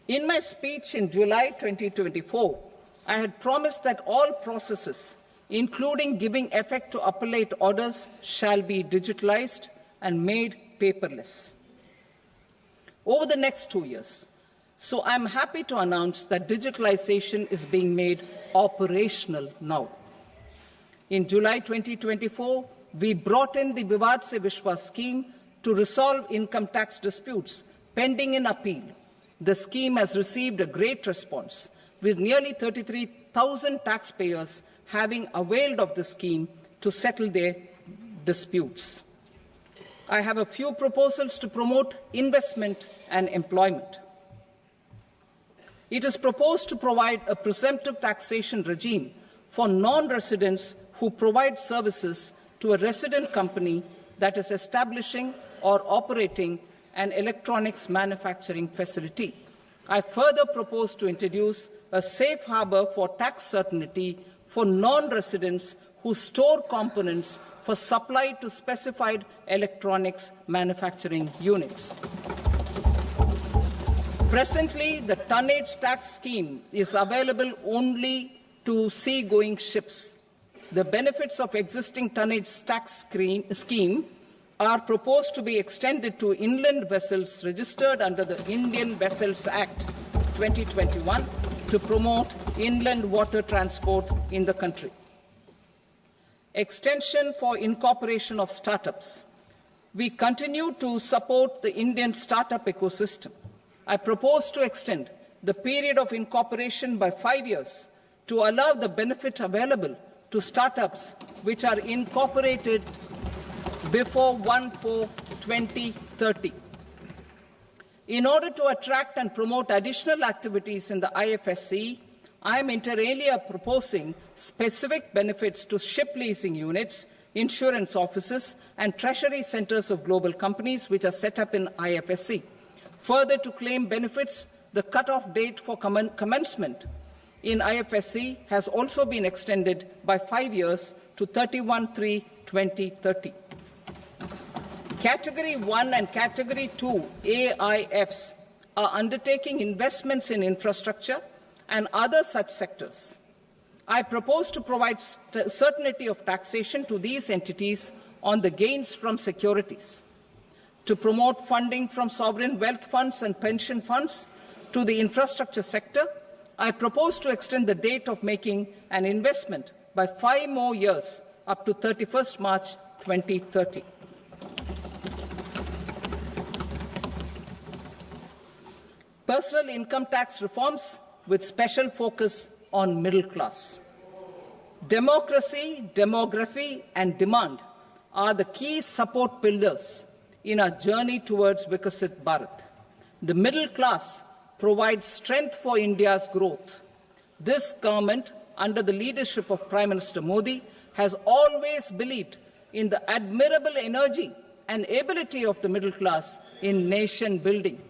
In my speech in July 2024, I had promised that all processes, including giving effect to appellate orders, shall be digitalized and made paperless over the next 2 years. So I'm happy to announce that digitalization is being made operational now. In July 2024, we brought in the Vivad Se Vishwas scheme to resolve income tax disputes pending in appeal. The scheme has received a great response, with nearly 33,000 taxpayers having availed of the scheme to settle their disputes. I have a few proposals to promote investment and employment. It is proposed to provide a presumptive taxation regime for non-residents who provide services to a resident company that is establishing or operating an electronics manufacturing facility. I further propose to introduce a safe harbor for tax certainty for non-residents who store components for supply to specified electronics manufacturing units. Presently, the tonnage tax scheme is available only to sea-going ships. The benefits of existing tonnage tax scheme are proposed to be extended to inland vessels registered under the Indian Vessels Act 2021 to promote inland water transport in the country. extension for incorporation of startups. We continue to support the Indian startup ecosystem. I propose to extend the period of incorporation by 5 years to allow the benefit available to startups which are incorporated before 1/4/2030. In order to attract and promote additional activities in the IFSC, I am inter alia proposing specific benefits to ship leasing units, insurance offices, and treasury centers of global companies which are set up in IFSC. Further, to claim benefits, the cut-off date for commencement in IFSC has also been extended by 5 years to 31/3/2030. Category 1 and Category 2 AIFs are undertaking investments in infrastructure and other such sectors. I propose to provide certainty of taxation to these entities on the gains from securities, to promote funding from sovereign wealth funds and pension funds to the infrastructure sector. I propose to extend the date of making an investment by 5 more years up to 31st March 2030. Personal income tax reforms with special focus on middle class. Democracy, demography, and demand are the key support pillars in our journey towards Vikasit Bharat. The middle class provides strength for India's growth. This government, under the leadership of Prime Minister Modi, has always believed in the admirable energy and ability of the middle class in nation building.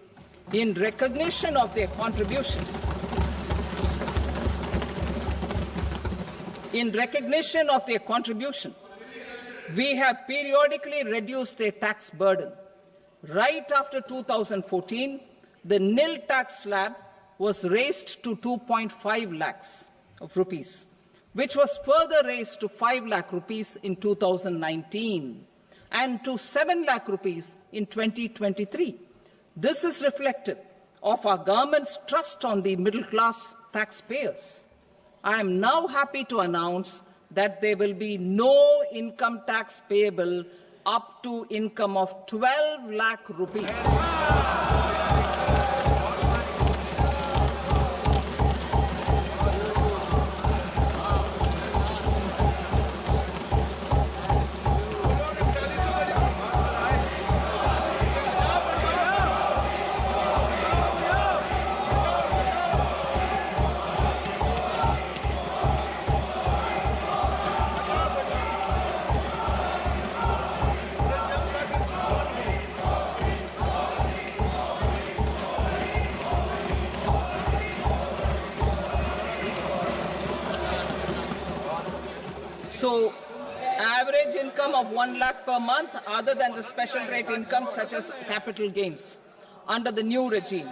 In recognition of their contribution, we have periodically reduced their tax burden. Right after 2014, the nil tax slab was raised to 2.5 lakhs of rupees, which was further raised to 5 lakh rupees in 2019 and to 7 lakh rupees in 2023. This is reflective of our government's trust on the middle-class taxpayers. I am now happy to announce that there will be no income tax payable up to income of 12 lakh rupees. So, average income of 1 lakh per month, other than the special rate income such as capital gains, under the new regime.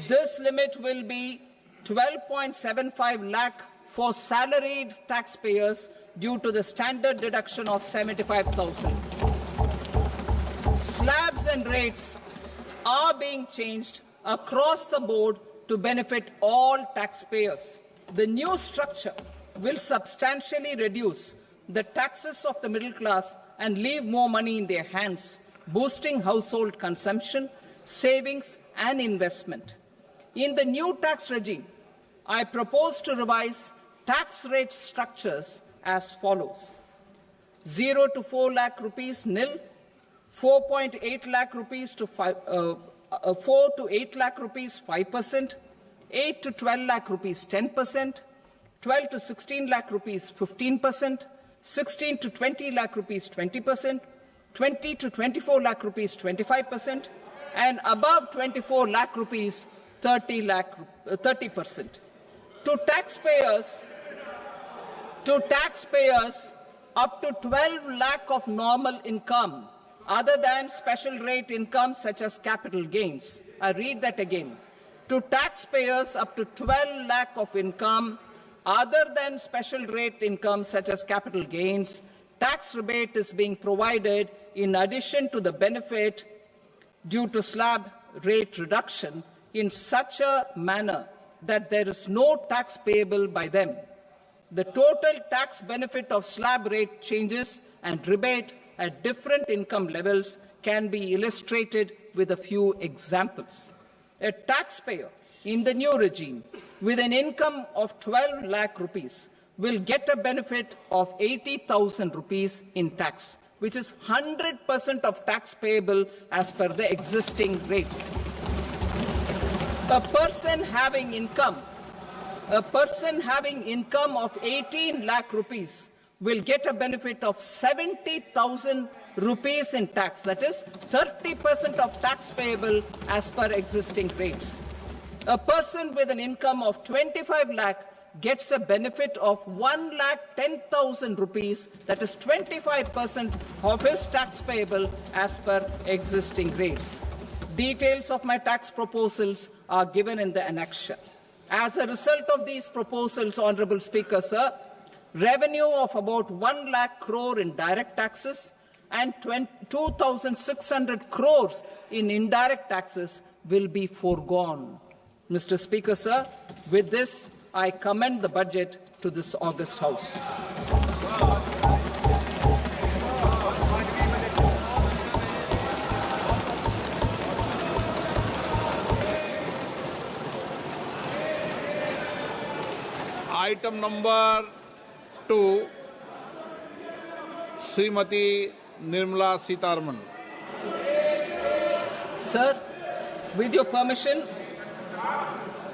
This limit will be 12.75 lakh for salaried taxpayers due to the standard deduction of 75,000. Slabs and rates are being changed across the board to benefit all taxpayers. The new structure will substantially reduce the taxes of the middle class and leave more money in their hands, boosting household consumption, savings, and investment. In the new tax regime, I propose to revise tax rate structures as follows: 0 to 4 lakh rupees nil, 4.8 lakh rupees to 4 to 8 lakh rupees 5%, 8 to 12 lakh rupees 10%, 12 to 16 lakh rupees 15%, 16 to 20 lakh rupees 20%, 20 to 24 lakh rupees 25%, and above 24 lakh rupees 30%. To taxpayers up to 12 lakh of normal income, other than special rate income such as capital gains. I read that again. To taxpayers up to 12 lakh of income, other than special rate income such as capital gains, tax rebate is being provided in addition to the benefit due to slab rate reduction in such a manner that there is no tax payable by them. The total tax benefit of slab rate changes and rebate at different income levels can be illustrated with a few examples. A taxpayer in the new regime with an income of 12 lakh rupees will get a benefit of 80,000 rupees in tax, which is 100% of tax payable as per the existing rates. A person having income of 18 lakh rupees will get a benefit of 70,000 rupees in tax, that is 30% of tax payable as per existing rates. A person with an income of 25 lakh gets a benefit of 1,10,000 rupees, that is 25% of his tax payable as per existing rates. Details of my tax proposals are given in the annexure. As a result of these proposals, Honourable Speaker, sir, revenue of about 1 lakh crore in direct taxes and 2,600 crores in indirect taxes will be foregone. Mr. Speaker, sir, with this, I commend the budget to this august House. Item number 2, Srimati Nirmala Sitharaman. Sir, with your permission,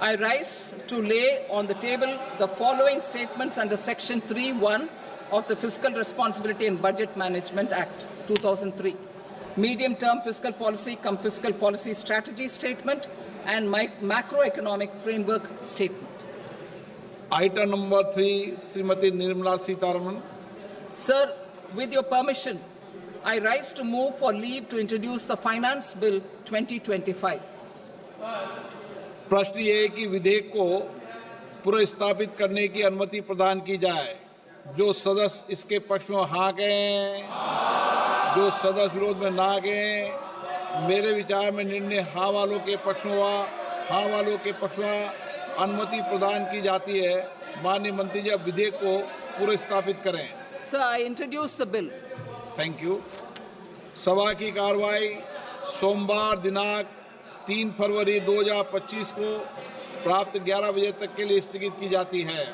I rise to lay on the table the following statements under Section 3(1) of the Fiscal Responsibility and Budget Management Act 2003. Medium-term fiscal policy cum fiscal policy strategy statement and macroeconomic framework statement. Item number 3, Srimati Nirmala Sitharaman. Sir, with your permission, I rise to move for leave to introduce the Finance Bill 2025. प्रश्न ये है कि विधेयक को पुनर्स्थापित करने की अनुमति प्रदान की जाए। जो सदस्य इसके पक्ष में हाँ कहें, जो सदस्य विरोध में ना कहें, मेरे विचार में निर्णय हाँ वालों के पक्ष में हुआ, हाँ वालों के पक्ष में अनुमति प्रदान की जाती है। माननीय मंत्री जी, अब विधेयक को पुनर्स्थापित करें। Sir, I introduce the bill. Thank you. सभा की कार्रवाई सोमवार दिनांक 3 फरवरी 2025 को प्राप्त 11 बजे तक के लिए स्थगित की जाती है।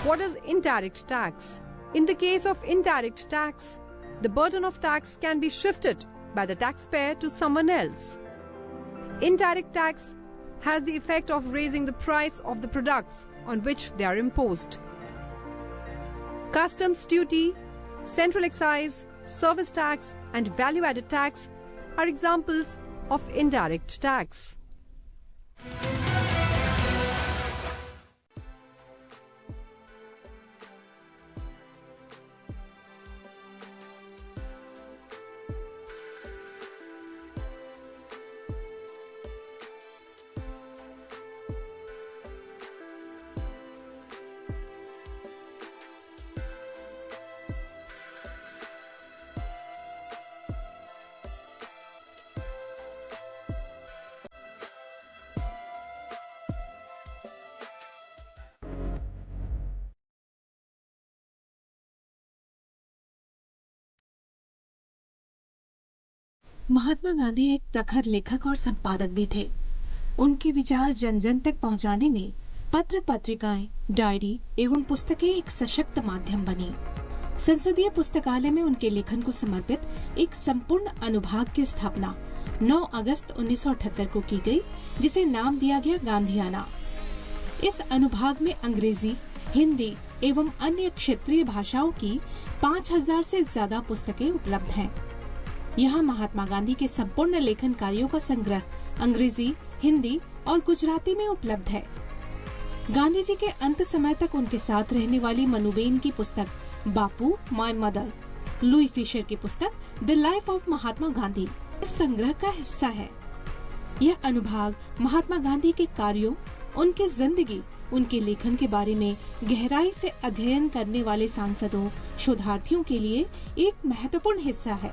What is indirect tax? In the case of indirect tax, the burden of tax can be shifted by the taxpayer to someone else. Indirect tax has the effect of raising the price of the products on which they are imposed. Customs duty central excise, service tax and value-added tax are examples of indirect tax. Mahatma Gandhi एक प्रखर लेखक और संपादक भी थे। उनके विचार जन जन तक पहुंचाने में पत्र, पत्रिकाएं, डायरी एवं पुस्तकें एक सशक्त माध्यम बनी। संसदीय पुस्तकालय में उनके लेखन को समर्पित एक संपूर्ण अनुभाग की स्थापना 9 अगस्त 1978 को की गई, जिसे नाम दिया गया गांधीयाना। इस अनुभाग में अंग्रेजी, हिंदी एवं अन्य क्षेत्रीय भाषाओं की 5000 से ज्यादा पुस्तकें उपलब्ध हैं। यहाँ महात्मा गांधी के संपूर्ण लेखन कार्यों का संग्रह अंग्रेजी, हिंदी और गुजराती में उपलब्ध है। गांधी जी के अंत समय तक उनके साथ रहने वाली मनुबेन की पुस्तक बापू माय मदर, लुई फिशर की पुस्तक the life of Mahatma Gandhi इस संग्रह का हिस्सा है। यह अनुभाग महात्मा गांधी के कार्यों, उनकी जिंदगी, उनके लेखन के बारे में गहराई से अध्ययन करने वाले सांसदों, शोधार्थियों के लिए एक महत्वपूर्ण हिस्सा है।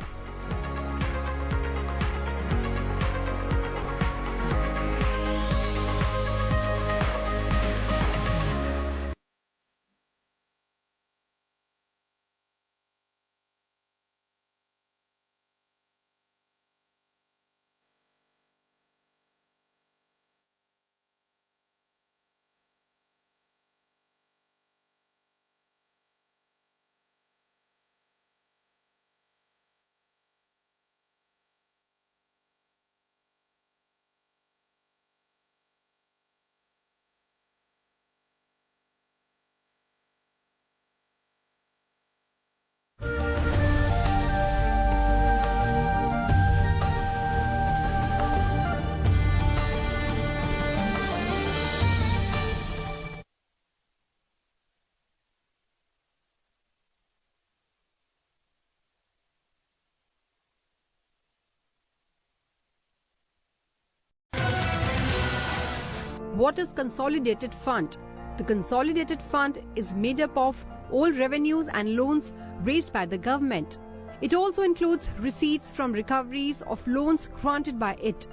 What is Consolidated Fund? The Consolidated Fund is made up of all revenues and loans raised by the government. It also includes receipts from recoveries of loans granted by it.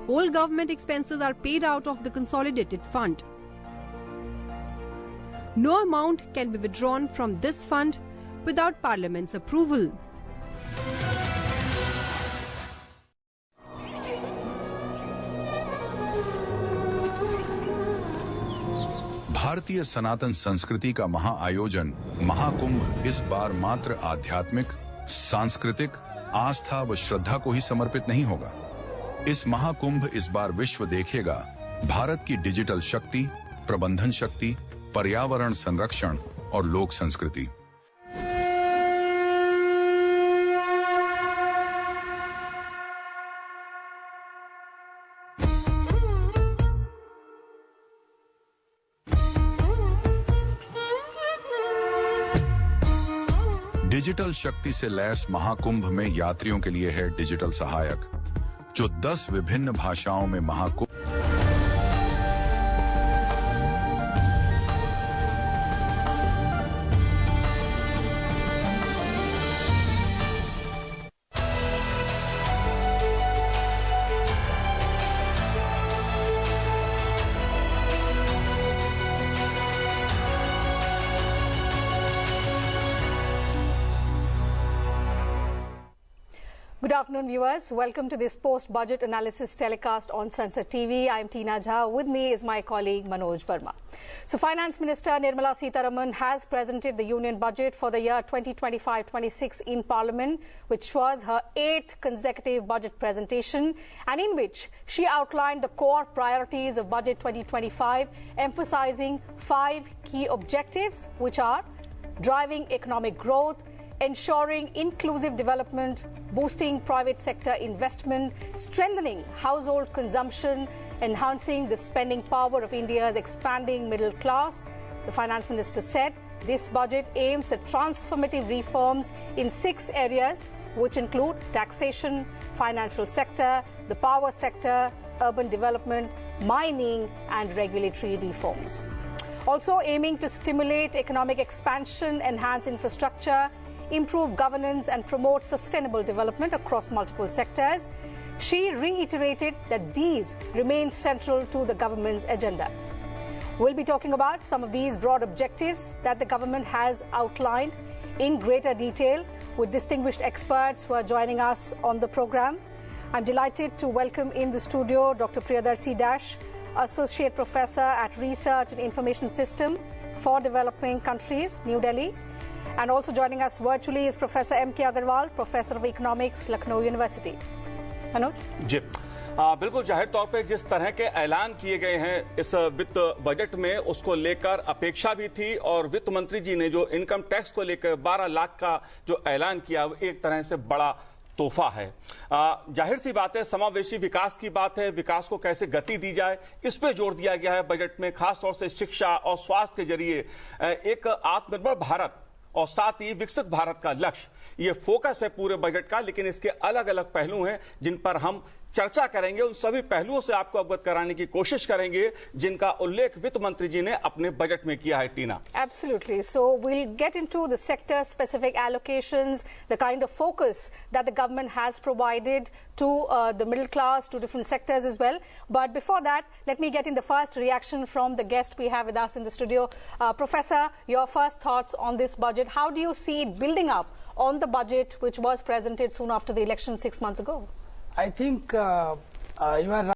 All government expenses are paid out of the Consolidated Fund. No amount can be withdrawn from this fund without Parliament's approval. भारतीय सनातन संस्कृति का महाआयोजन महाकुंभ इस बार मात्र आध्यात्मिक, सांस्कृतिक, आस्था व श्रद्धा को ही समर्पित नहीं होगा। इस महाकुंभ इस बार विश्व देखेगा भारत की डिजिटल शक्ति, प्रबंधन शक्ति, पर्यावरण संरक्षण और लोक संस्कृति। डिजिटल शक्ति से लैस महाकुंभ में यात्रियों के लिए है डिजिटल सहायक, जो 10 विभिन्न भाषाओं में Mahakumbh Good afternoon, viewers. Welcome to this post-budget analysis telecast on Sunset TV. I am Tina Jha. With me is my colleague Manoj Verma. So, Finance Minister Nirmala Sitharaman has presented the Union Budget for the year 2025-26 in Parliament, which was her 8th consecutive budget presentation, and in which she outlined the core priorities of Budget 2025, emphasizing 5 key objectives, which are driving economic growth, ensuring inclusive development, boosting private sector investment, strengthening household consumption, enhancing the spending power of India's expanding middle class. The finance minister said this budget aims at transformative reforms in 6 areas, which include taxation, financial sector, the power sector, urban development, mining and regulatory reforms. Also aiming to stimulate economic expansion, enhance infrastructure, improve governance and promote sustainable development across multiple sectors. She reiterated that these remain central to the government's agenda. We'll be talking about some of these broad objectives that the government has outlined in greater detail with distinguished experts who are joining us on the program. I'm delighted to welcome in the studio Dr. Priyadarshi Dash, Associate Professor at Research and Information System for Developing Countries, New Delhi. And also joining us virtually is Professor M.K. Agarwal, Professor of Economics, Lucknow University. Manoj? जी बिल्कुल जाहिर तौर पे जिस तरह के ऐलान किए गए हैं इस वित्त बजट में उसको लेकर अपेक्षा भी थी और वित्त मंत्री जी ने जो इनकम टैक्स को लेकर 12 लाख का जो ऐलान किया वो एक तरह से बड़ा तोहफा है। जाहिर सी बात है, समावेशी विकास की बात है, विकास को कैसे गति दी जाए इस पे जोर दिया गया है बजट में, खासतौर से शिक्षा और स्वास्थ्य के जरिए एक आत्मनिर्भर भारत और साथ ही विकसित भारत का लक्ष्य ये फोकस है पूरे बजट का। लेकिन इसके अलग अलग पहलू हैं जिन पर हम चर्चा करेंगे, उन सभी पहलुओं से आपको अवगत कराने की कोशिश करेंगे जिनका उल्लेख वित्त मंत्री जी ने अपने बजट में किया है। टीना, Absolutely. So we'll get into the sector specific allocations, the kind of focus that the government has provided to the middle class, to different sectors as well. But before that, let me get in the first reaction from the guest we have with us in the studio. Professor, your first thoughts on this budget. How do you see it building up on the budget which was presented soon after the election 6 months ago? I think you are